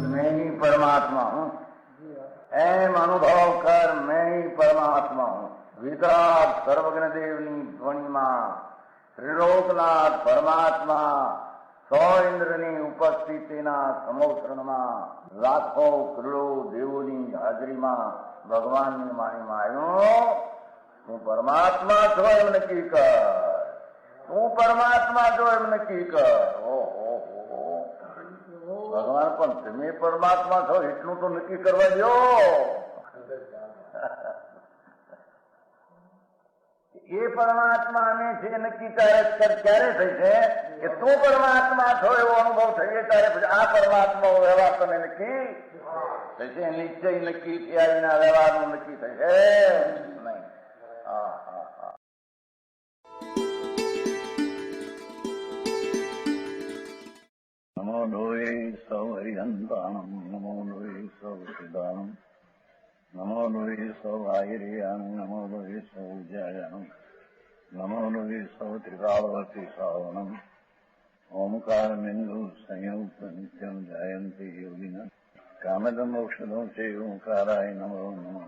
मैं ही परमात्मा हूँ, एम अनुभव कर मैं ही परमात्मा हूँ। वितराग सर्वज्ञ देवनी ध्वनिमा त्रिलोकनाथ परमात्मा सौ इंद्રની ઉપસ્થિતિના સમોત્સવમાં લાખો કરોડો દેવોની હાજરીમાં ભગવાનની વાણીમાં આવ્યો, તું પરમાત્મા છો એમ નક્કી કર, તું પરમાત્મા છો એમ નક્કી કર. ઓહો ભગવાન, પણ તમે પરમાત્મા છો એટલું તો નક્કી કરવા દો. એ પરમાત્માને છે નક્કી ક્યારે થઈ છે કે તું પરમાત્મા છો એવો અનુભવ થઈએ ત્યારે પછી આ પરમાત્મા વ્યવહાર તમે નક્કી થશે. નિશ્ચય નક્કી થયા વિના વ્યવહારનું નક્કી થશે નહીં. હા હા હા. નમો લોહે સૌ હરિહંતાણમ, નમો લોહે સૌ સિદ્ધાણમ, નમો લોહે સૌ આયર્યાણમ, નમો લોહે સૌ જયાણમ, નમો લોહે સૌ ત્રિકાળવતી શ્રાવણમ. ઓમકાર બિંદુ સંયુક્ત નિત્યમ જાયંતી યોગિના કામદમ મોક્ષદમ છે ઓંકારાય નમો નમઃ.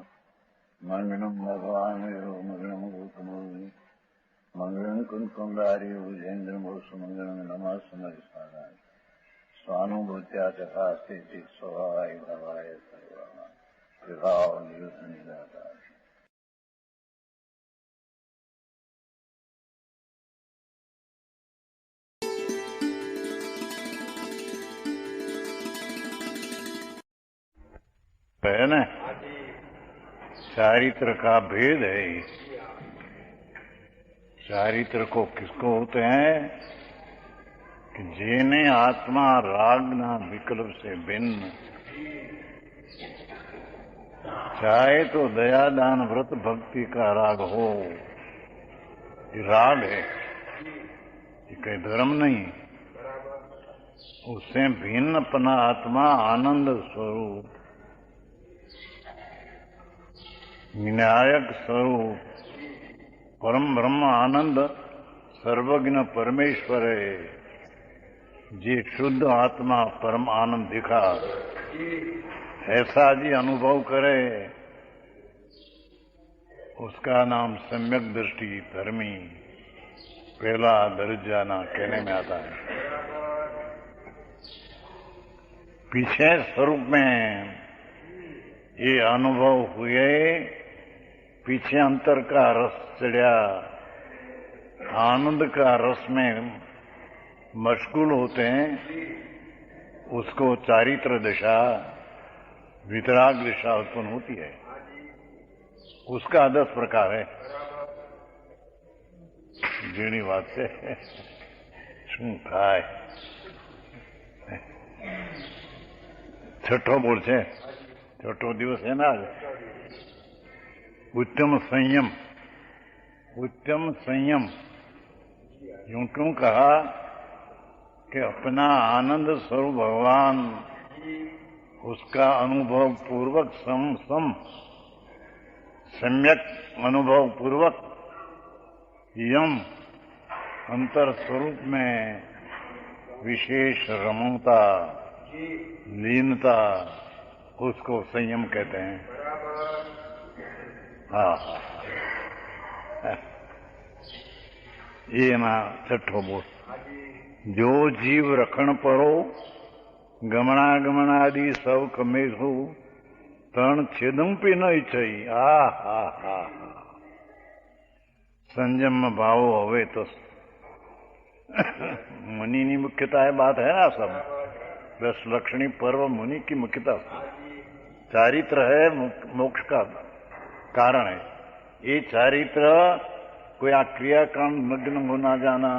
મંગળમ ભગવાન વિરો મંગળમ ગૌતમોર્મિ મંગળમ કુંકુંડારી ભુજેન્દ્ર મોક્ષ મંગળમ નમઃ સમરિસારાય સ્વાનુભૂત્યા ચકાસ્તે સ્વભાવાય ભવાય સર્વા વિભાવ નિયુત નિરાકાર. है ना, चारित्र का भेद है. चारित्र को किसको होते हैं कि जेने आत्मा रागना विकल्प से भिन्न, चाहे तो दया दान व्रत भक्ति का राग हो, ये राग है, ये कोई धर्म नहीं. उससे भिन्न अपना आत्मा आनंद स्वरूप विनायक स्वरूप परम ब्रह्म आनंद सर्वज्ञ परमेश्वर है. जी शुद्ध आत्मा परम आनंद दिखा ऐसा जी अनुभव करे, उसका नाम सम्यक दृष्टि धर्मी पहला दर्जा ना कहने में आता है. पीछे स्वरूप में ये अनुभव हुए, पीछे अंतर का रस चढ़ा, आनंद का रस में मशगूल होते हैं, उसको चारित्र दशा वितराग दशा उत्पन्न होती है. उसका 10 प्रकार है. जीणी बात से શું થાય? છઠ્ઠો બોલ છે, છઠ્ઠો દિવસ है ना. उत्तम संयम, उत्तम संयम यूं क्यों कहा कि अपना आनंद स्वरूप भगवान उसका अनुभव पूर्वक सम्यक अनुभव पूर्वक यम अंतर स्वरूप में विशेष रमणता लीनता, उसको संयम कहते हैं. हाँ, ये ना छठो बोल. जो जीव रखण परो गमनागमनादि सब कमेशु तण छेदंपी न इच्छई. आ हा हा संयम में भाव हवे तो मुनि की मुख्यता है. बात है ना, सब 10 लक्षणी पर्व मुनि की मुख्यता. चारित्र है मोक्ष का कारण है. ये चारित्र कोई आ क्रियाकांड मग्न होना जाना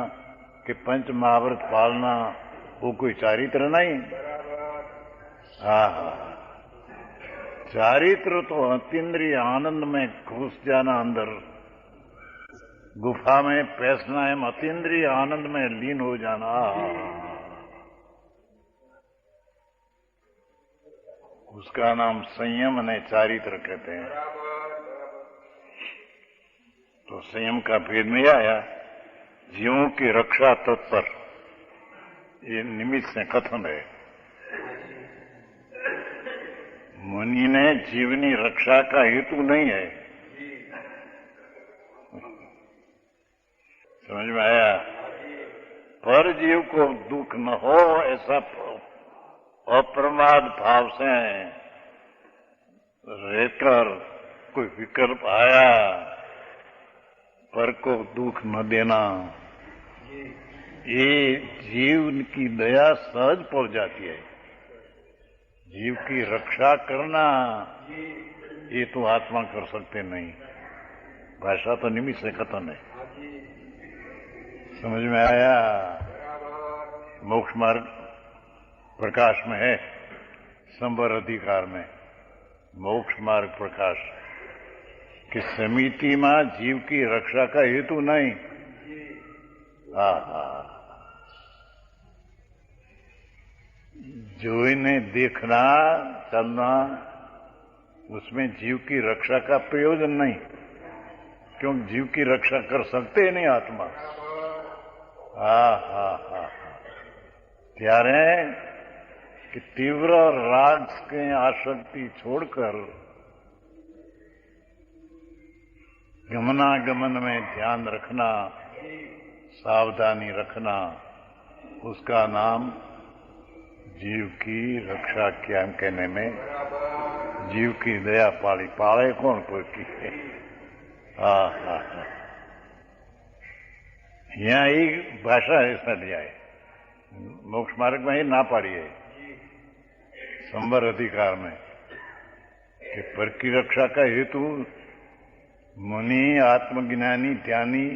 कि पंच महाव्रत पालना, वो कोई चारित्र नहीं. हाँ, चारित्र तो अतीन्द्रिय आनंद में घुस जाना, अंदर गुफा में पैसना है, अतीन्द्रिय आनंद में लीन हो जाना. उसका नाम संयम અને चारित्र कहते हैं। तो संयम का भेद में आया, जीवों की रक्षा तत्पर, ये निमित्त से कथन है। मुनि ने जीवनी रक्षा का हेतु नहीं है। समझ में आया? पर जीव को दुख न हो ऐसा अप्रमाद भाव से रहकर कोई विकल्प आया, पर को दुख न देना, ये जीव की दया सहज पड़ जाती है। जीव की रक्षा करना ये तो आत्मा कर सकते नहीं। भाषा तो निमित्त से कथन है। समझ में आया? मोक्ष मार्ग प्रकाश में है, संवर अधिकार में मोक्ष मार्ग प्रकाश कि समिति में जीव की रक्षा का हेतु नहीं। जो इन्हें देखना चलना, उसमें जीव की रक्षा का प्रयोजन नहीं, क्योंकि जीव की रक्षा कर सकते ही नहीं आत्मा। ત્યારે कि तीव्र राग की आसक्ति छोड़कर गमनागमन में ध्यान रखना, सावधानी रखना, उसका नाम जीव की रक्षा किया कहने में जीव की दया पाली। पाले कौन कोई की? यहाँ एक भाषा ऐसा दिया है, मोक्ष मार्ग में ही ना पाड़ी है, संवर अधिकार में, कि पर की रक्षा का हेतु मुनि आत्मज्ञानी ध्यानी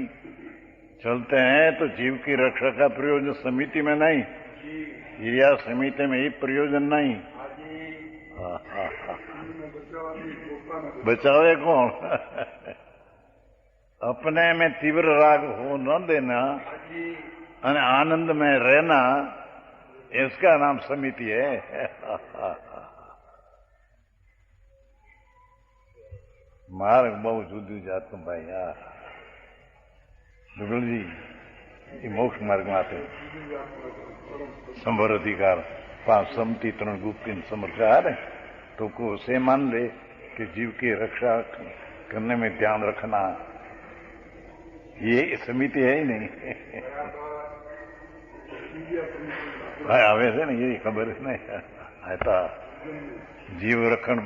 चलते हैं तो जीव की रक्षा का प्रयोजन समिति में नहीं, या समिति में ही प्रयोजन नहीं। बचावे कौन? अपने में तीव्र राग हो न देना और आनंद में रहना, इसका नाम समिति है। मार्ग बहुत जुदी जात भाई। जुगल जी ये मोक्ष मार्ग में आते संवर अधिकार 5 समति 3 गुप्ति समर्चार है, तो को उसे मान ले कि जीव की रक्षा करने में ध्यान रखना, ये समिति है ही नहीं। आवे से नहीं, ये खबर नहीं आता। जीव रखण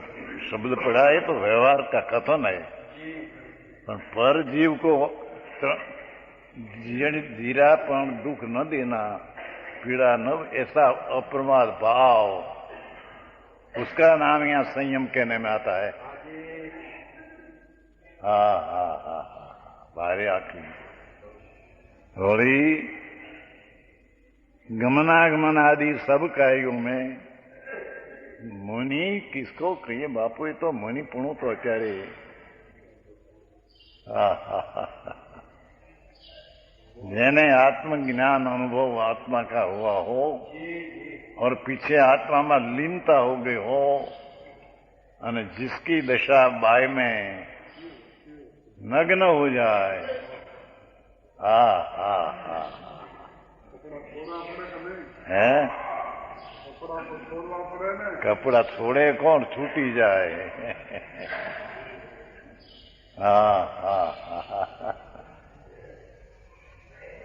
शब्द पड़ा है तो व्यवहार का कथन है, पर जीव को जीरापन दुख न देना, पीड़ा न, ऐसा अप्रमाद भाव, उसका नाम यहाँ संयम कहने में आता है। भारे आखी होली गमनागमन आदि सब कार्यों में मुनि किसको कहिए बापू? ये तो मुनि पुणु तो अत्यारे જેને आत्मज्ञान अनुभव आत्मा का हुआ हो और पीछे आत्मा में लीनता हो गई हो, और जिसकी दशा बाय में नग्न हो जाए, है कपड़ा छोड़े कौन? छूटी जाए।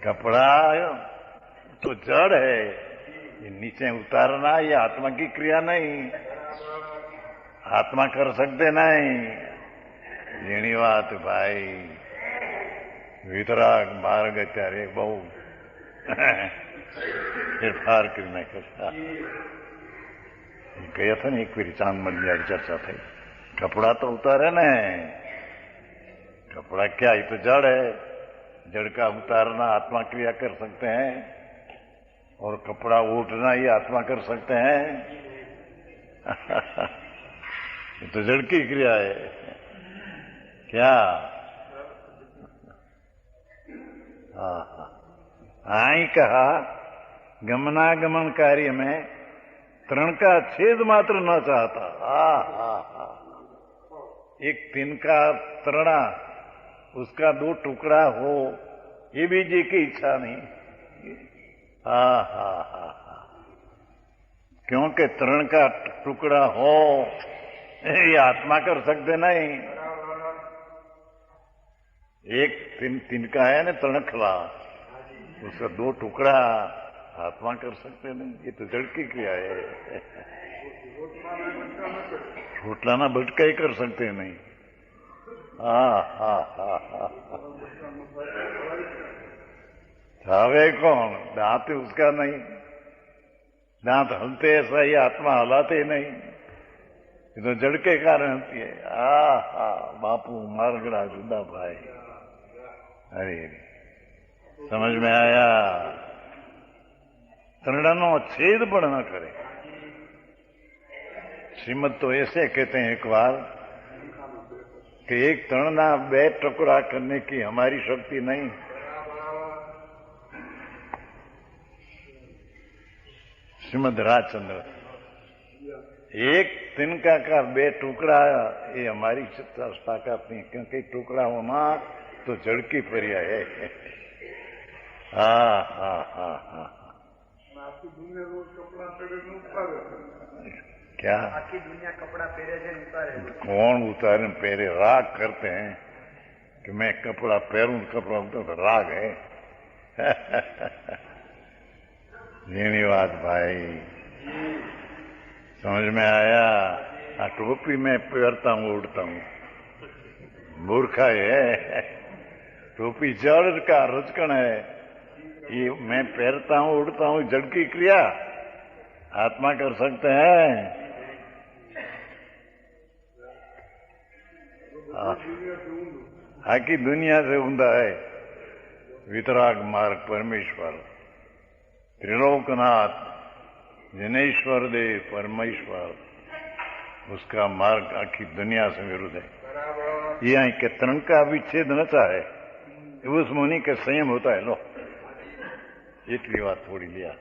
कपड़ा तो जड़ है, ये नीचे उतारना ये आत्मा की क्रिया नहीं, आत्मा कर सकते नहीं। जीणी बात भाई, वितराग मार्ग अत्यारे बहु फेरफार कर नाख्या। ગયા था एक फिर चांद मलिया चर्चा थी, कपड़ा तो उतारे न, कपड़ा क्या, ये तो जड़ है, जड़ का उतारना आत्मा क्रिया कर सकते हैं, और कपड़ा उठना ये आत्मा कर सकते हैं। ये तो जड़ की क्रिया है क्या? आई कहा गमनागमन कार्य में तृण का छेद मात्र न चाहता। हा, एक तिनका तृणा, उसका 2 टुकड़ा हो, ये भी जी की इच्छा नहीं। हा, क्योंकि तृण का टुकड़ा हो ये आत्मा कर सकते नहीं। एक तिनका है ना तृणखला, उसका 2 टुकड़ा आत्मा कर सकते नहीं। ये तो जड़ की क्रिया है। छोटलाना भटका ही कर सकते नहीं। हा। चावे कौन? दांत उसका नहीं, दांत हलते ऐसा ही आत्मा हलाते नहीं। ये तो जड़ के कारण होती है। हा, बापू मारगड़ा जुदा भाई। अरे समझ में आया? तृणनो छेद पण न करे। श्रीमद तो ऐसे कहते हैं एक बार कि एक तृणना 2 टुकड़ा करने की हमारी शक्ति नहीं। श्रीमद राजचंद्र, एक तिनका का 2 टुकड़ा ये हमारी ताकत नहीं, क्योंकि टुकड़ा होना तो जड़ की पर्याय है। हा। क्या आखी दुनिया कपड़ा पहरे से उतारे? कौन उतारे पहरे? राग करते हैं कि मैं कपड़ा पहरूं, कपड़ा उतारूं तो राग है। धन्यवाद भाई, समझ में आया? टोपी मैं पहनता हूं, उड़ता हूं, मूर्खा है। टोपी जड़ का रचकन है। ये मैं पहनता हूं, उड़ता हूं, जड़ की क्रिया आत्मा कर सकते हैं। आखी दुनिया से ऊंधा है वितराग मार्ग परमेश्वर, त्रिलोकनाथ, जिनेश्वर देव परमेश्वर, उसका मार्ग आखी दुनिया से विरुद्ध है। ये यहाँ के तृण का विच्छेद न चाहे, उस मुनि का संयम होता है। लो इतनी बात थोड़ी लिया।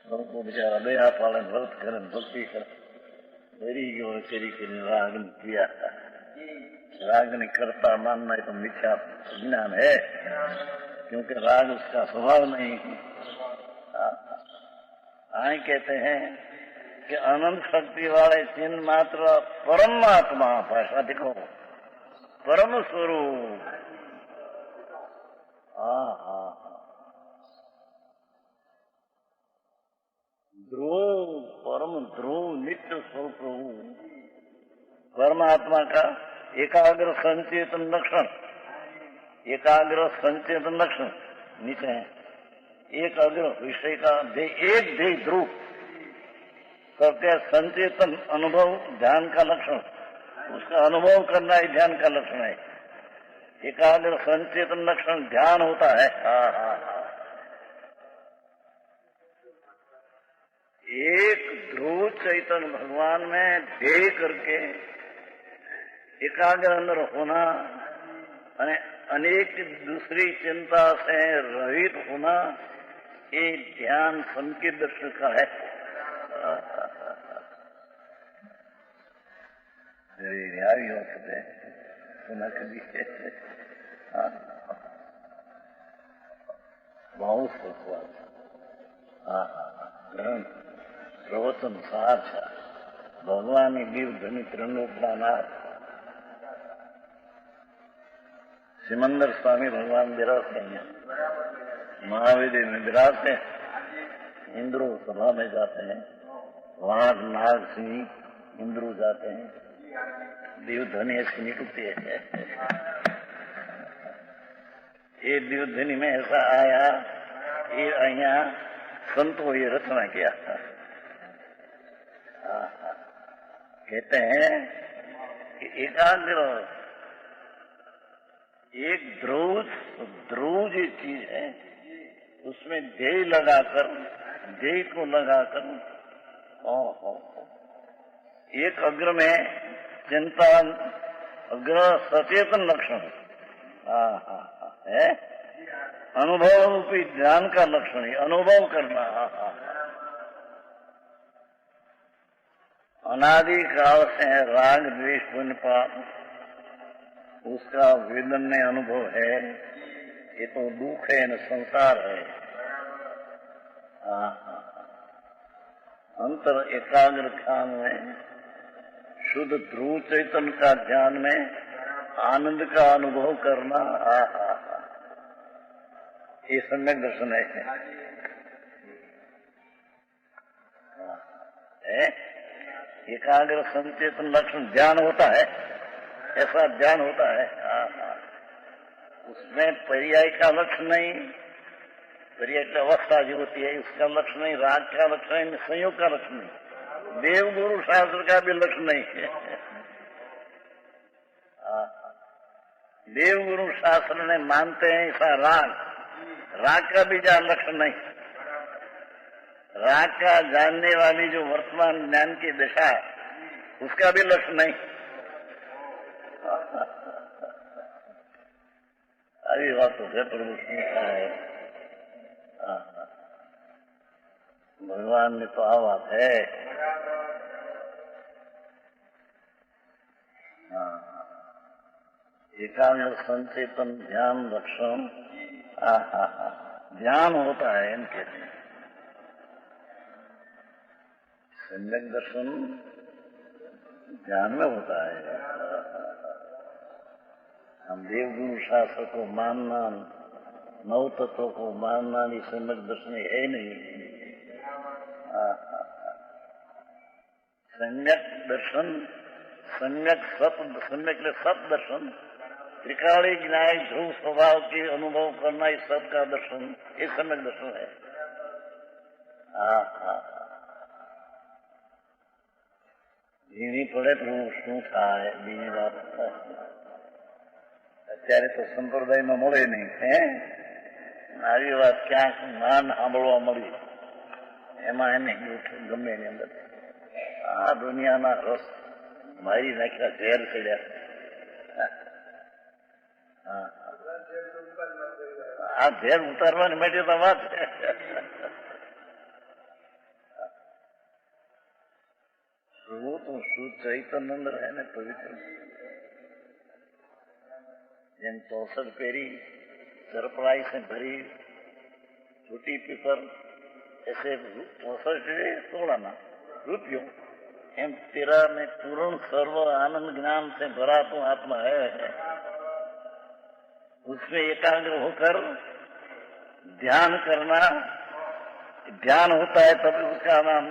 उनको बेचारा दया पालन व्रत करन भक्ति कर मेरी चरी के राग किया। राग ने करता मानना तो मिथ्या ज्ञान है, क्योंकि राग उसका स्वभाव नहीं। आए कहते हैं कि अनंत शक्ति वाले चिन्ह मात्र परमात्मा, भाषा देखो, परम स्वरूप। ध्रुव, परम ध्रुव, नित्य स्वरूप परमात्मा का एकाग्र संचेतन लक्षण, एकाग्र संचेतन लक्षण नीचे है। एकाग्र विषय का एक देह ध्रुव करके संचेतन अनुभव ध्यान का लक्षण, उसका अनुभव करना ही ध्यान का लक्षण है। एकाग्र संचेतन लक्षण ध्यान होता है। एक ध्रुव चैतन्य भगवान में देह करके एकाग्र अंदर होना, अनेक दूसरी चिंता से रहित होना, ये ध्यान संकेत दर्शन का है। आई हो सकते सुना कभी बहुत सुखवाद प्रवचन सार था भगवान દીવ ધની ત્રિલોકના નાથ सिमंदर स्वामी भगवान विराजते हैं, महावीर में विराजते हैं, इंद्रो सभा में जाते हैं, वहां नाग सिंह इंद्रो जाते हैं, दीवध्वनि ऐसी निकलती है। ये दीवध्वनि में ऐसा आया, ये अहिया संतो ये रचना किया कहते हैं कि एकाग्र एक ध्रुव जो चीज है उसमें ध्येय लगाकर, ध्येय को लगाकर एक अग्र में चिंता, अग्र सचेतन लक्षण है, अनुभव रूपी ध्यान का लक्षण है, अनुभव करना। अनादि काल से राग द्वेष पुण्य पाप उसका वेदन में अनुभव है, ये तो दुख है न संसार है। अंतर एकाग्र ध्यान में, शुद्ध ध्रुव चैतन्य का ध्यान में आनंद का अनुभव करना, ये सम्यक दर्शन है। एकाग्र संचेतन लक्षण ध्यान होता है, ऐसा ध्यान होता है। उसमें पर्याय का लक्ष्य नहीं, पर्याय की अवस्था जो होती है उसका लक्ष्य नहीं, राग का लक्ष्य नहीं, संयोग का लक्ष्य नहीं, देव गुरु शास्त्र का भी लक्ष्य नहीं है। देव गुरु शास्त्र ने मानते हैं ऐसा राग का भी जहाँ लक्ष्य नहीं, राग का जानने वाली जो वर्तमान ज्ञान की दिशा उसका भी लक्ष्य नहीं। अभी बात तो है प्रभु है, भगवान ने तो आवाज है। एकाग्र संचेतन ध्यान लक्षण ध्यान होता है इनके लिए। सम्यक दर्शन ध्यान में होता है। हम देव गुरु शास्त्र को मानना, नव तत्व को मानना ये सम्यक दर्शन है नहीं। सम्यक दर्शन, सम्यक सत दर्शन, त्रिकाली ज्ञाय ध्रुव स्वभाव के अनुभव करना, इस सत का दर्शन, ये सम्यक दर्शन है। जीनी પડે તો શું થાય બીજી વાત અત્યારે તો સંપ્રદાયમાં મળે નહીં હે આવી વાત ક્યાંક માન સાંભળવા મળી એમાં એને ગમે એની અંદર આ દુનિયાના રસ મારી નાખ્યા ઝેર ચડ્યા આ ઝેર ઉતારવાની માટે તો વાત वो तो शुद्ध चैतन्य है न पवित्र। જેમ 64 पेरी सरपराई से भरी छोटी पेपर ऐसे 64 ना रुपयों एम तेरा में पूर्ण सर्व आनंद ज्ञान से भरा तो आत्मा है, उसमें एकाग्र होकर ध्यान करना, ध्यान होता है तभी उसका नाम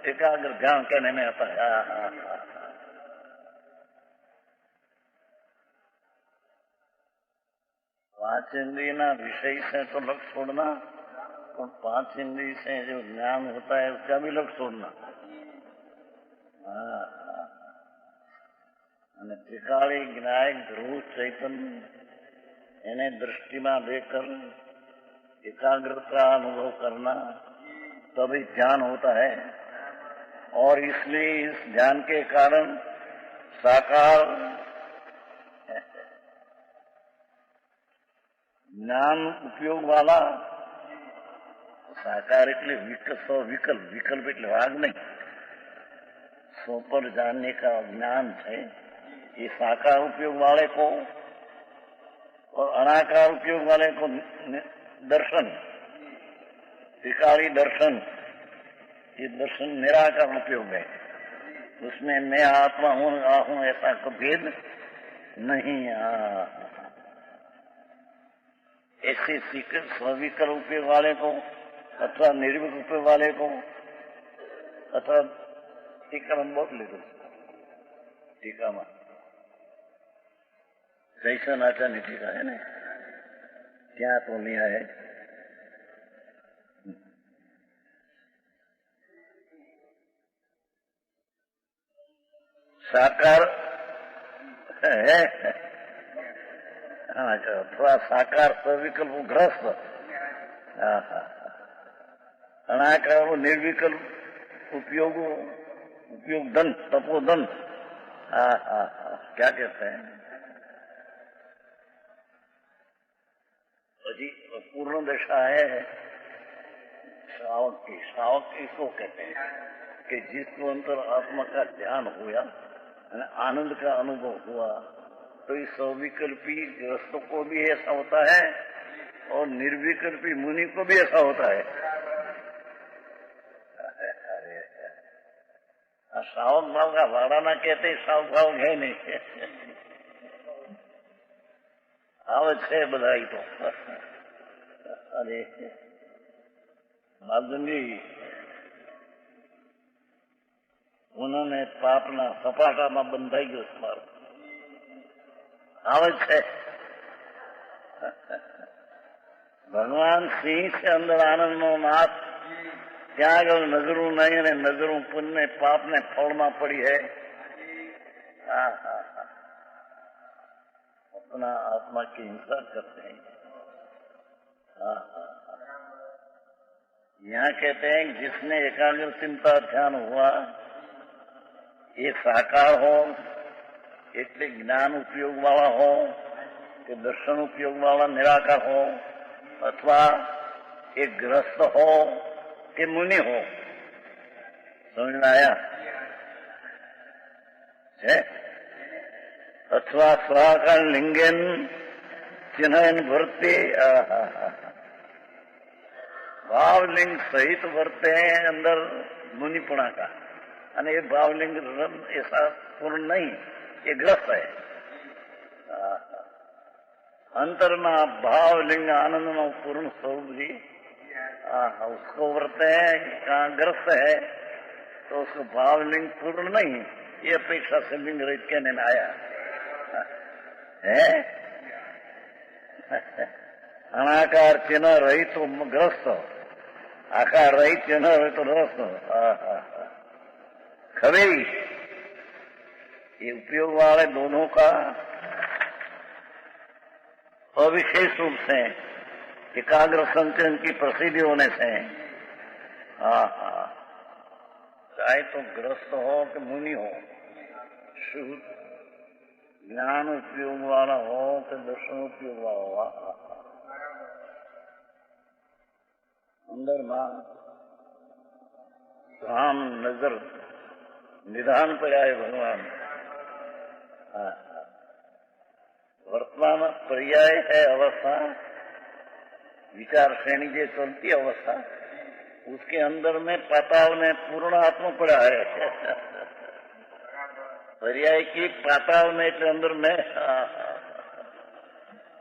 एकाग्र ध्यान कहने में आता है। पांच इंद्रिय ना विषय से तो लक्ष्य छोड़ना, और पांच इंद्रिय से जो ज्ञान होता है उसका भी लक्ष्य छोड़ना। અને ત્રિકાળી જ્ઞાય ધ્રુવ ચૈતન્ય એને दृष्टिમાં लेकर एकाग्रता अनुभव करना, तभी ध्यान होता है। और इसलिए इस ध्यान के कारण साकार ज्ञान उपयोग वाला, साकार એટલે વિકલ્પ એટલે ભાગ નહીં, सो पर जानने का ज्ञान है। ये साकार उपयोग वाले को और अनाकार उपयोग वाले को दर्शन, त्रिकाली दर्शन, ये दर्शन निराकार उपयोग है। उसमें मैं आत्मा हूँ ऐसा कोई भेद नहीं। ऐसे स्विकल उपयोग वाले को अथवा निर्विक उपयोग वाले को अथवा टीका में बहुत ले दो, टीका में जैसा नाचा नहीं टीका है ना, क्या तो नहीं है। साकार है अथवा साकार सविकल्प ग्रस्त अनाकार निर्विकल्प उपयोग धन तपोधन क्या कहते हैं जी पूर्ण दशा है श्रावक इसको कहते हैं कि जिसको अंतर आत्मा का ध्यान हुआ आनंद का अनुभव हुआ तो इस सविकल्पी ग्रस्तों को भी ऐसा होता है और निर्विकल्पी मुनि को भी ऐसा होता है। श्रावक भाव का भाड़ा ना कहते श्रावक भाव है नहीं आवत है बधाई तो अरे माधुरी उन्होंने पापना सपाटा में बंधाई गयो स्मार आवत है भगवान सिंह से अंदर आनंद नो नाथ ત્યાં આગળ નજરું નહીં અને નજરું પુણ્ય પાપને ફળમાં પડી है अपना आत्मा की हिंसा करते हैं। यहाँ कहते हैं जिसने एकाग्र चिंता ध्यान हुआ ये साकार हो એટલે જ્ઞાન ઉપયોગ વાળા हो કે દર્શન ઉપયોગ वाला निराकार हो अथवा एक ग्रस्त हो के मुनि हो समझ में आया है अथवा स्वाकार लिंगन चिन्हन वर्ते भावलिंग सहित वर्ते हैं अंदर मुनिपुणा का અને ये भावलिंग ऐसा पूर्ण नहीं ये ग्रस्त है अंतर में भावलिंग आनंद में पूर्ण स्वरूप जी उसको व्रत है कहाँ ग्रस्त है तो उसको भावलिंग पूर्ण नहीं ये अपेक्षा से लिंग रहित कहने में आया है अनाकार चिन्ह रहित तो ग्रस्त आकार रहित चिन्ह रहित तो ग्रस्त खबे ये उपयोग वाले दोनों का अविशेष रूप से एकाग्र संचयन की प्रसिद्धि होने से चाहे तो ग्रस्त हो कि मुनि हो शुद्ध ज्ञान उपयोग वाला हो कि दर्शन उपयोग वाला हो अंदर मां धाम नजर निधान पर आए भगवान वर्तमान पर्याय है अवस्था विचार श्रेणी जो चलती अवस्था उसके अंदर में पाताल में पूर्ण आत्मा पड़ा है पर्याय की पाताल में के अंदर में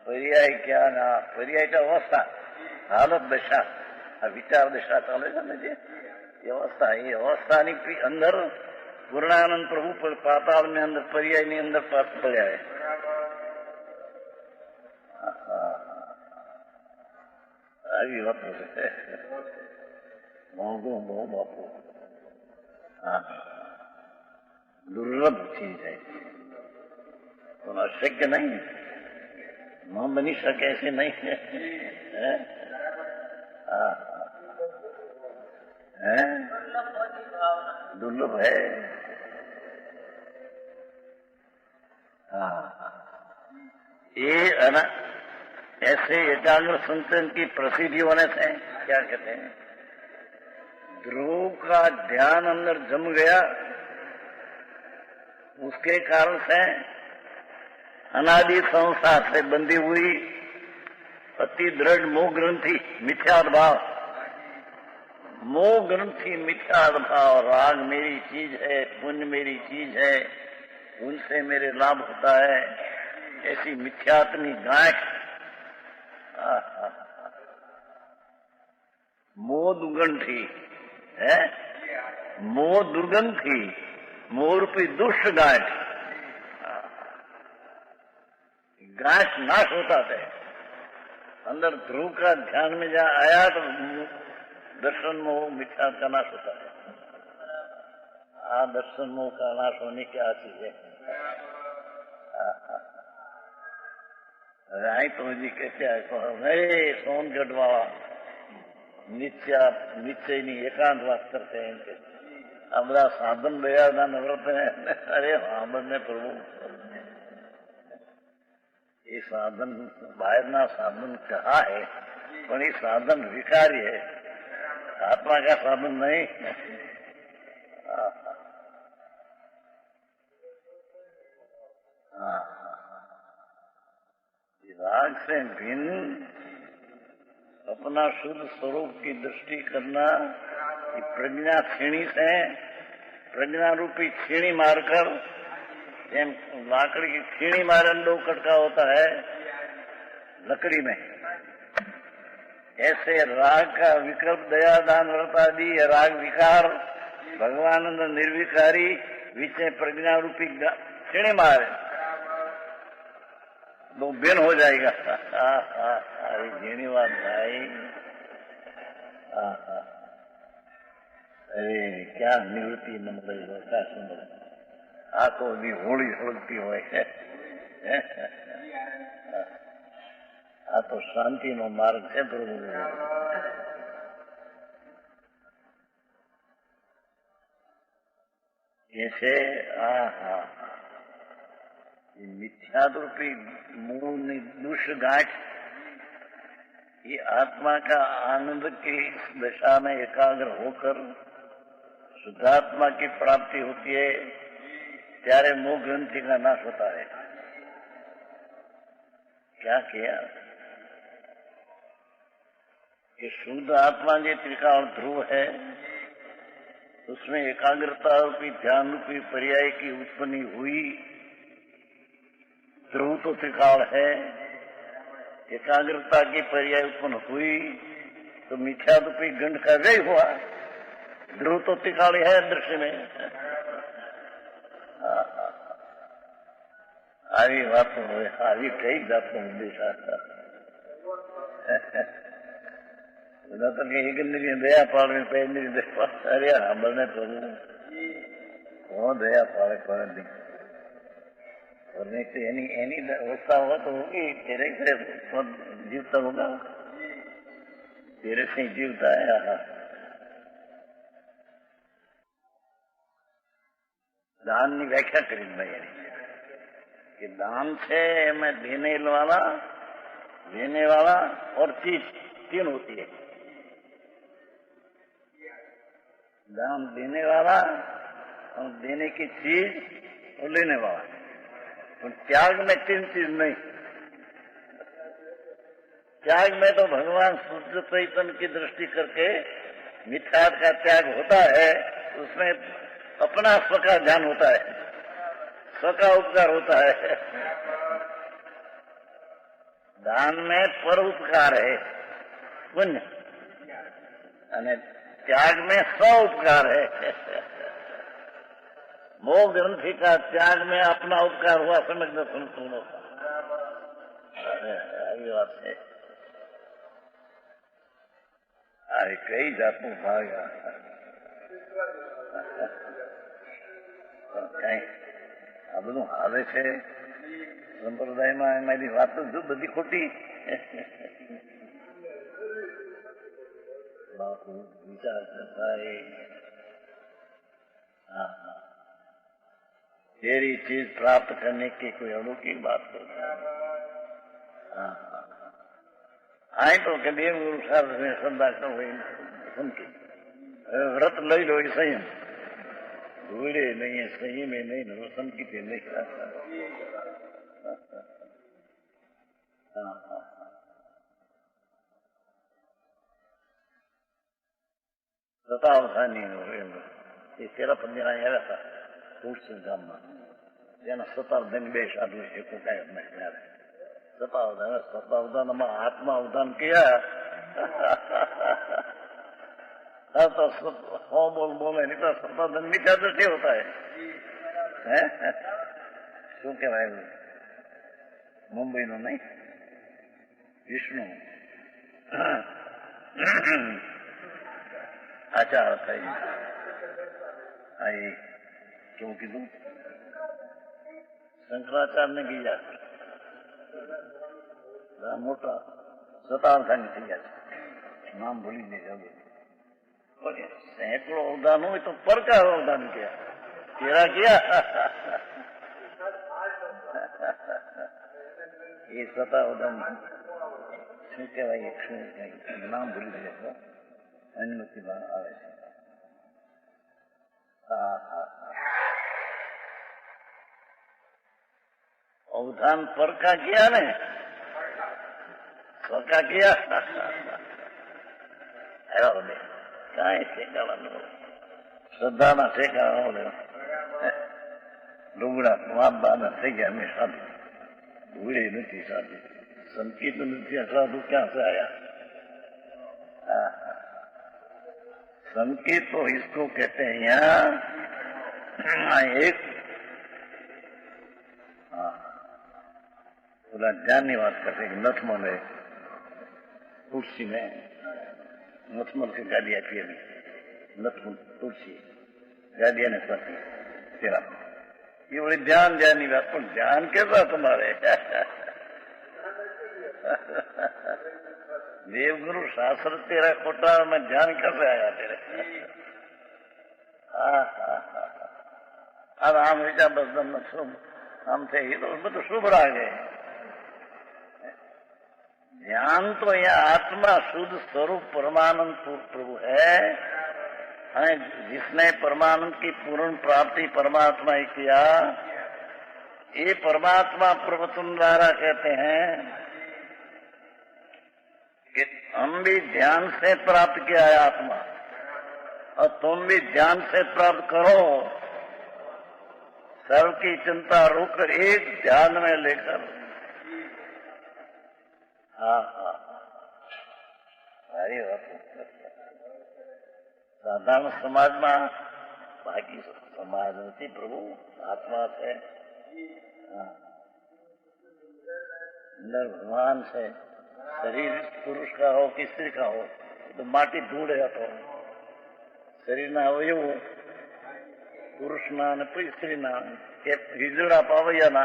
पर्याय क्या ना पर्याय का अवस्था हालत दशा विचार दशा चले समझे ये अवस्था अंदर पूर्णानंद प्रभु पर पाताल में अंदर पर्याय ने अंदर पात पड़ा है આવી વાતો છે મોંઘું બહુ બાપુ दुर्लभ चीज है तो अशक्य नहीं न बनी सके ऐसे नहीं है दुर्लभ है ये ऐसे एकाग्र संचयन की प्रसिद्धि होने से क्या कहते हैं ध्रुव का ध्यान अंदर जम गया उसके कारण से अनादि संसार से बंधी हुई अति दृढ़ मोह ग्रंथि मिथ्याद भाव मोह ग्रंथि मिथ्याद भाव राग मेरी चीज है पुण्य मेरी चीज है उनसे मेरे लाभ होता है ऐसी मिथ्यात्मी गांठ मोह दुर्गंधी है मोह दुर्गंधी मोह रूपी दुष्ट गांठ गांठ नाश होता है अंदर ध्रुव का ध्यान में जहाँ आया तो दर्शन मोह मिथ्या का नाश होता है આ દર્શનનો નાશ હોની ક્યાં ચીજ है? અહીં તો હજી કે સોનગઢ વાળા નિશ્ચયની એકાંત વાત કરતે એમ કે આ બધા સાધન દયાના નવ્રત અરે સાંભળને પ્રભુ ये साधन बाहरना साधन कहा है पर ये साधन विकारी है, आत्मा का साधन नहीं। राग से भिन्न अपना शुद्ध स्वरूप की दृष्टि करना, कि प्रज्ञा छीणी से प्रज्ञा रूपी छीणी मारकर एम लाकड़ी की छीणी मारन दो कटका होता है लकड़ी में, ऐसे राग का विकल्प दया दान व्रत आदि राग विकार भगवानंद निर्विकारी विचे प्रज्ञा रूपी छीणी मारे दो बेन हो जाएगा। घणी बात भाई, अरे क्या निवृत्ति नंबर क्या सुंदर, आ तो अभी होली होलती हो, आ तो शांति नो मार्ग है प्रभु। ऐसे मिथ्यारूपी मूल दुष्ट गांठ ये आत्मा का आनंद की दशा में एकाग्र होकर शुद्धात्मा की प्राप्ति होती है, त्यारे मोह ग्रंथि का नाश होता है। क्या किया कि शुद्ध आत्मा जो त्रिकाल ध्रुव है उसमें एकाग्रता रूपी ध्यान रूपी पर्याय की उत्पत्ति हुई। ध्रुव तो त्रिकाल है, एकाग्रता की पर्याय उत्पन्न हुई तो मिथ्या रूपी गंड का व्यय हुआ। ध्रुव तो त्रिकाल है दृश्य में। આવી વાતો હોય, આવી કઈ જાતનો ઉદ્દેશ હતા? બધા તો કે એક દયા પાડવી પહેલી દયા, અરે સાંભળને પ્રભુ કોણ દયા પાડે કોણ નહીં? और नहीं तो एनी अवस्था हुआ तो होगी, तेरे से जीवता होगा, तेरे से ही जीवता है। दान की व्याख्या करी भाई कि दान से मैं देने वाला और चीज तीन होती है। दान देने वाला और देने की चीज और लेने वाला। तो त्याग में तीन चीज नहीं। त्याग में तो भगवान शुद्ध चैतन्य की दृष्टि करके मिथ्यात का त्याग होता है, उसमें अपना स्व का ध्यान होता है, स्व का उपकार होता है। दान में पर उपकार है पुण्य, અને त्याग में स्व उपकार है। मोह ग्रंथि का त्याग में अपना उपकार हुआ, समझ लो संपूर्ण का। ये बात है। अरे कई जातों भाग કઈ આ બધું હાલે છે સંપ્રદાયમાં, એમાંથી વાતો જો બધી ખોટી વિચાર કરતા तेरी चीज प्राप्त करने की कोई अनोखी बात करता है। आए तो कभी गुरु साहब ने श्रद्धा कर सुन के व्रत लई लो संयम भूले नहीं है, संयम में नहीं रोशन की थे नहीं खाता। સતાવધાની એ તેરા પંદરા આવ્યા હતા તુલસી ગામમાં, તેના સતાવધાન બે સાધુ એક સતાવધાનમાં આત્મા અવધાન किया तो सौ बोले नहीं तो सतावधान मीठा दृष्टि होता है। શું કહેવાય મુંબઈનો નહીં વિષ્ણુ આચાર થઈ क्यों कीधું? શંકરાચાર્ય ને કીધા મોટા 57 થઈ ગયા છે, નામ ભૂલી જાય. सैकड़ों अवदान हो तो पर का अवदान किया, तेरा किया. ये 7 अवदान શું કહેવાય, શું નામ ભૂલી ગયા, અનુમતિમાં આવે છે. अवधान पर का किया ने, पर का किया. કાંઈ ઠેકાવાનું શ્રદ્ધાના ઠેકાણા ડુંગળા મા બાના થઈ ગયા. અમે સાધુ ભૂલે નથી, સાધુ સંકેત નથી, સાધુ ક્યાં से आया? संकेत तो इसको कहते हैं यहाँ एक पूरा ज्ञान की बात करते हैं. नथमल है तुलसी में, नथमल की गाड़ी आती है, नथमल तुलसी गाड़ी ने साथी तेरा ये बड़ी ध्यान ध्यान की बात. पर ध्यान कैसा तुम्हारे? देवगुरु शास्त्र तेरा खोटा में ध्यान कैसे आया तेरे? अब हम विचार बस शुभ हम थे ये तो બધું શુભ લાગે. ध्यान तो यह आत्मा शुद्ध स्वरूप परमानंद प्रभु है, जिसने परमानंद की पूर्ण प्राप्ति परमात्मा ही किया. ये परमात्मा प्रवचन द्वारा कहते हैं कि हम भी ध्यान से प्राप्त किया है आत्मा, और तुम भी ध्यान से प्राप्त करो. सर्व की चिंता रोककर एक ध्यान में लेकर. સારી વાત. સાધારણ સમાજમાં બાકી સમાજ નથી પ્રભુ, આત્મા છે, અંદર ભગવાન છે. શરીર પુરુષ का हो कि स्त्री का हो तो માટી ધૂળ હતો. શરીરના અવયવો પુરુષના અને સ્ત્રીના કે વીજળા પાવૈયાના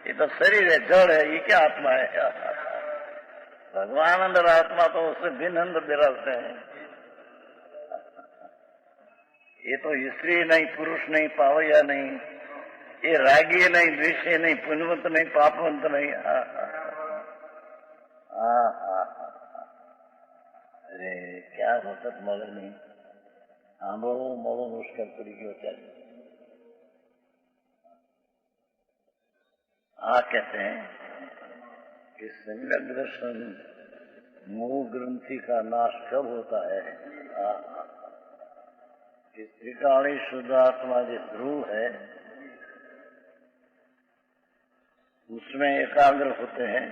એ તો શરીર है, जड़ है. ये क्या आत्मा है? भगवान अंदर आत्मा तो उससे भिन्न अंदर विराजते हैं. ये तो स्त्री नहीं, पुरुष नहीं, पावैया नहीं, ये रागी नहीं, द्वेषी नहीं, पुण्यवंत नहीं, पापवंत नहीं. अरे क्या वक्त मगर नहीं સાંભળવું મળવું મુશ્કેલ પડી ગયો ત્યારે. कहते हैं कि संगत दर्शन मूल ग्रंथि का नाश कब होता है? कि त्रिकाणी शुद्ध आत्मा जो ध्रुव है उसमें एकाग्र होते हैं.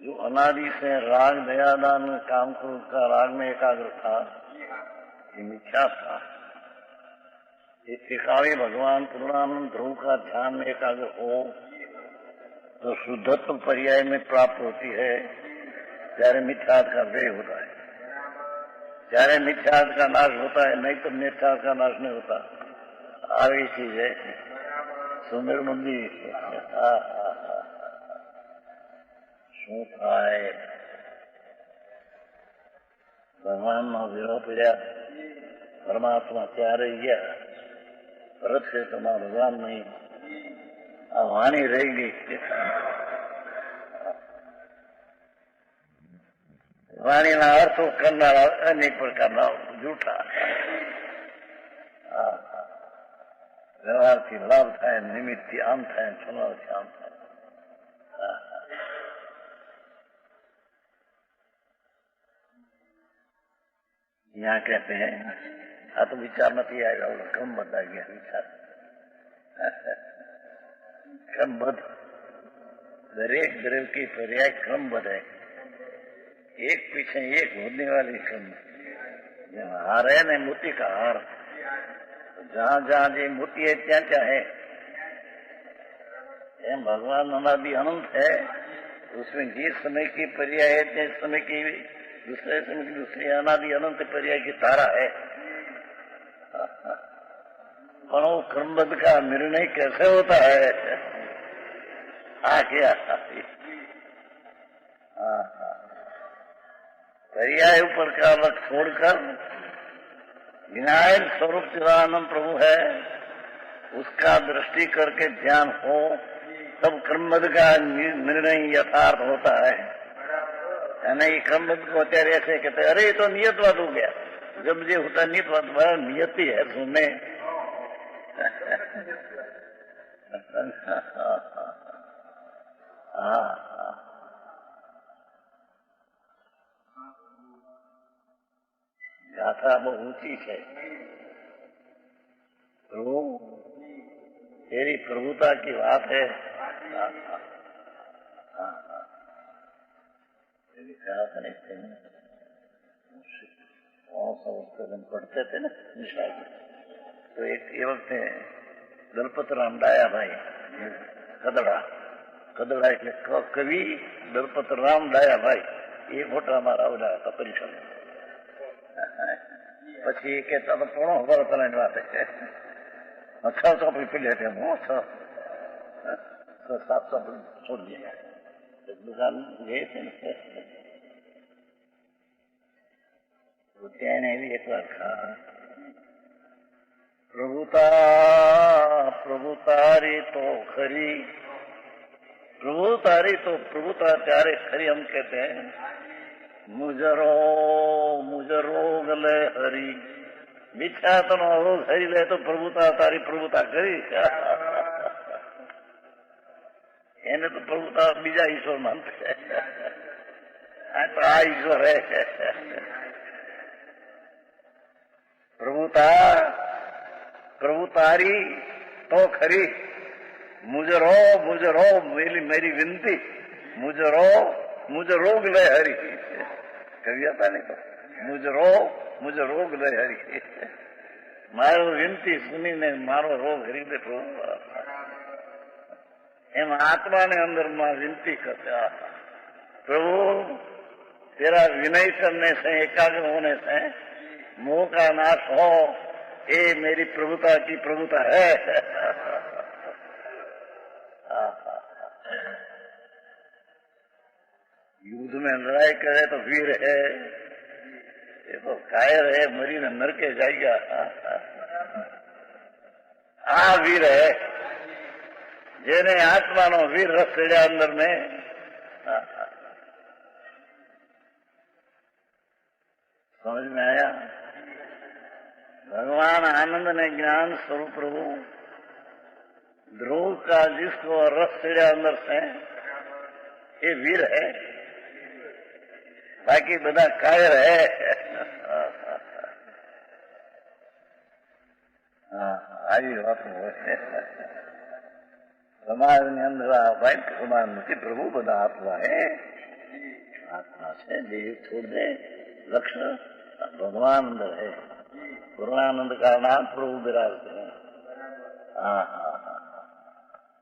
जो अनादि से राग दयादान काम क्रोध का राग में एकाग्र था, ये मिथ्या था. ये त्रिकाणी भगवान पूर्णानंद ध्रुव का ध्यान में एकाग्र हो तो शुद्धत्व पर्याय में प्राप्त होती है. ત્યારે મિથ્યાર્થ का व्यय होता है, ત્યારે मिथ्यार्थ का नाश होता है, नहीं तो मिथ्यार्थ का नाश नहीं होता. આવી ચીજ है સુંદર મંદિર. શું થાય? ભગવાનનો વિરોહ પડ્યા. પરમાત્મા ત્યારે ગયા, ભરત ક્ષેત્રમાં ભગવાન નહીં. આ વાણી રહી ગઈ. વાણીના અર્થો કરનારા અનેક પ્રકારના જૂઠા. વ્યવહારથી લાભ થાય, નિમિત્તથી આમ થાય, છોનાથી આમ થાય. यहाँ कहते हैं આ તો વિચાર નથી આવ્યા, ક્રમબદ્ધ આ ગયા વિચાર. क्रमबद्ध दरेक द्रव्य की पर्याय क्रमबद्ध है, एक पीछे एक होने वाली क्रम. हार है ना मोती का हार, जहाँ जहाँ जी मोती है त्या क्या है. भगवान अनादि अनंत है, उसमें जिस समय की पर्याय है जिस समय की दूसरे समय की दूसरी अनादि अनंत पर्याय की धारा है. પણ वो क्रमबद्ध का निर्णय कैसे होता है? क्या पर्याय ऊपर का अलग छोड़कर विनायक स्वरूप चिदानंद प्रभु है, उसका दृष्टि करके ध्यान हो, तब क्रमबद्ध का निर्णय यथार्थ होता है। यानी क्रमबद्ध को અત્યારે ऐसे कहते अरे ये तो नियतवाद हो गया। जब ये होता नियतवाद बड़ा नियति है सुनने। गाथा बहुत ऊंची है। प्रभु तेरी प्रभुता की बात है। पढ़ते थे ना निशा, तो एक वक्त दलपतराम डाया भाई कदड़ा એટલે કવિ દલપતરામ ડાયા ભાઈ એ મોટા અમારા આવડા હતા પરિસર। પછી એ કહેતા તો પોણો ખબર તને વાત છે 600 પીલે છે હું 700 છોડ दिया दुकान गए थे तो त्याने भी एक बार कहा प्रभुतारी तो खरी, प्रभुता त्यारे खरी हम कहते हैं। मुझ रोग ले हरी, बिछा तो रोग हरी ले तो प्रभुता तारी प्रभुता खरी। એને તો પ્રભુતા બીજા ઈશ્વર માનते તો આ ઈશ્વર है। प्रभुतारी तो खरी, मुझ रो मेरी विनती, मुझ रोग ले हरी। कभी आता नहीं तो मुझ रोग ले हरी, मारो विनती सुनी ने मारो रोग हरी दे प्रभु। एम आत्मा ने अंदर मां विनती करते प्रभु तेरा विनय करने से एकाग्र होने से मोह का नाश हो, ये मेरी प्रभुता की प्रभुता है। युद्ध में लड़ाई करे तो वीर है, ये तो कायर है, मरी ने नरके जाएगा। वीर है जेने आत्मा नो वीर रस चढ़िया अंदर में। समझ में आया? भगवान आनंद ने ज्ञान स्वरूप प्रभु ध्रुव का जिसको रस चढ़िया अंदर से, ये वीर है, बाकी बदा कायर है। आई बात समाज ने अंदर समाज में प्रभु बदा आत्मा है, आत्मा से देह छोड़ दे, लक्ष्य भगवान अंदर है। पूर्णानंद का नाम प्रभु विराजते हैं।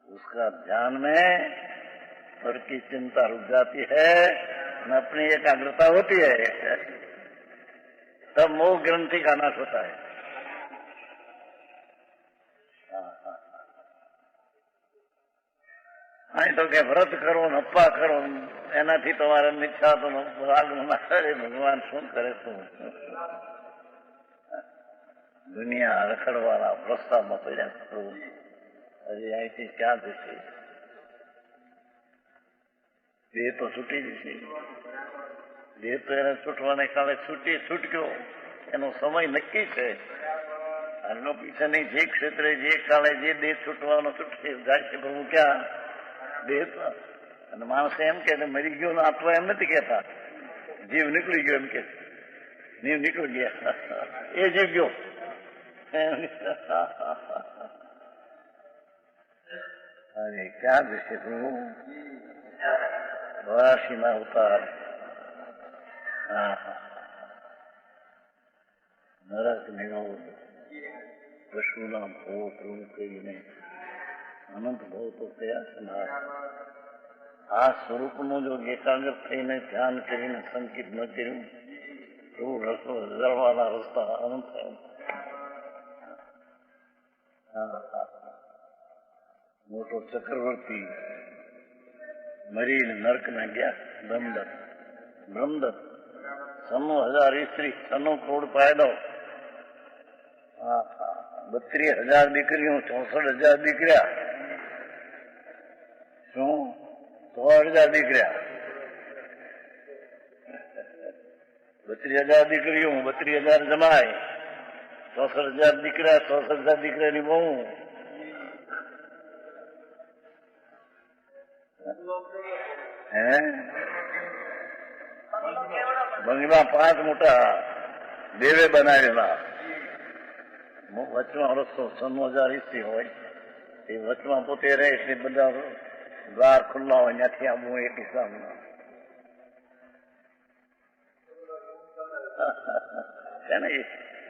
उसका ध्यान में पर की चिंता रुक जाती है न अपनी एकाग्रता होती है, तब मोह ग्रंथि का नाश होता है। तो के व्रत करो नप्पा करो एनाथी तुम्हारे मिथ्या तो भगवान शू करे तू दुनिया रखड़वाला प्रस्ताव में पड़ा अरे અહીંથી ક્યાં જશે? દેહ તો છૂટી જશે। દેહ તો એને છૂટવાને કારણે છૂટક્યો, એનો સમય નક્કી છે। આનો પીછે નહીં, જે ક્ષેત્રે જે કાળે જે દેહ છૂટવાનો છૂટશે જાય છે પ્રભુ ક્યાં? દેહ તો અને માણસે એમ કે મરી ગયો ને આત્મા એમ નથી કહેતા, જીવ નીકળી ગયો એમ કે જીવ નીકળી ગયા, એ જીવ ગયો। अरे क्या दृश्य प्रभु वासी में उतार। नरक निरोध पशु नाम भो प्रभु कही नहीं अनंत भव तो कया संहार। आ स्वरूप नो जो एकाग्र थईने ध्यान करीने संकित न कर्યું प्रभु रस्तो जळवाना रस्ता अनंत है। મોટો ચક્રવર્તી મરીને નર્કમાં ગયા. બ્રહ્મદત્ત સન્નો 1000 ઈસ્ત્રી, સન્નો કરોડ પાયદો, 32,000 દીકરીઓ, 64,000 દીકરા, શું 16,000 દીકરા, 32,000 દીકરીઓ, 32,000 જમાય, 64,000 દીકરા, 64,000 દીકરાની બહુ. બંગલા 5 મોટા દેવે બનાવેલા. વચમાં રસ્તો 96,000 ઈસી હોય, એ વચમાં પોતે રહે એટલે બધા દ્વાર ખુલ્લા હોય, ત્યાંથી આવવું એક હિસાબમાં.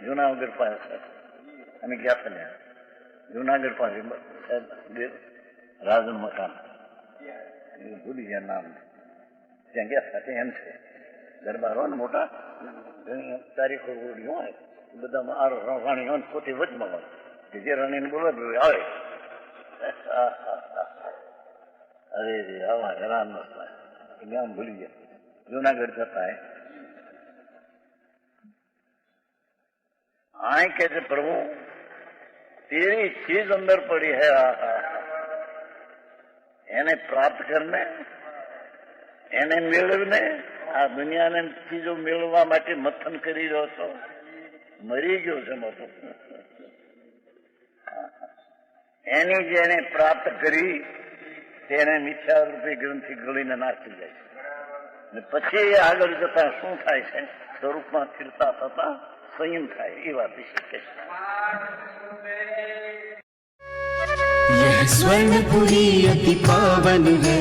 જુનાગઢ પાસે અમે ગયા હતા ને, જુનાગઢ પાસે રાજન મકાન ભૂલી ગયા નામ, ત્યાં ગયા હતા. એમ છે દરબાર હોય ને મોટા, તારીખો હોય બધા, રાણી હોય પોતે વચમાં હોય, કે જે રાણીને બોલવા આવે. અરે રે આવા હેરાન ન થાય, ગામ ભૂલી ગયા. જુનાગઢ જતા आए कहते प्रभु तेरी चीज अंदर पड़ी है, એને પ્રાપ્ત કરને, એને મેળવને, આ દુનિયાને ચીજો મેળવવા માટે મથન કરી રહ્યો છો, મરી ગયો છે મોટો. એની જેને પ્રાપ્ત કરી તેને મિથ્યા રૂપે ગ્રંથિ ગળીને નાખી જાય છે, ને પછી આગળ જતા શું થાય છે, સ્વરૂપમાં સ્થિરતા થતા संयम થાય એ વાત શકે છે. यह स्वर्णपुरी अति पावन है,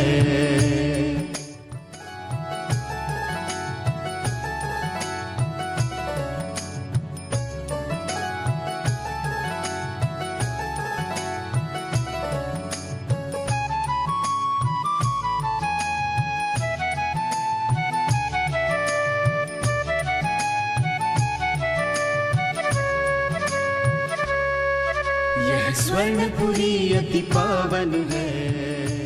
यह स्वर्णपुरी अति पावन है.